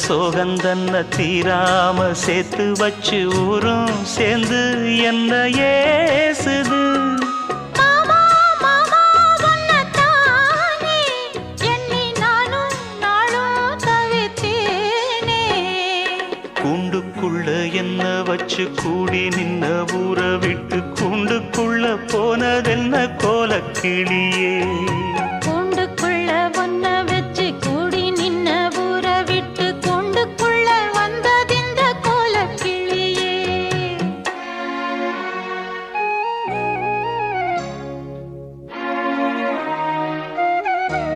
சோகந்தன்ன தீராம சேர்த்து வச்சு ஊரும் சேர்ந்து என்ன ஏசுது. மாமா மாமா உன்னத்தானே எண்ணி நானும் நாளும் தவித்தேனே. கூண்டுக்குள்ள என்ன வச்சு கூடி நின்ன ஊரை விட்டு கூண்டுக்குள்ள போனதென்ன கோலக்கிளியே.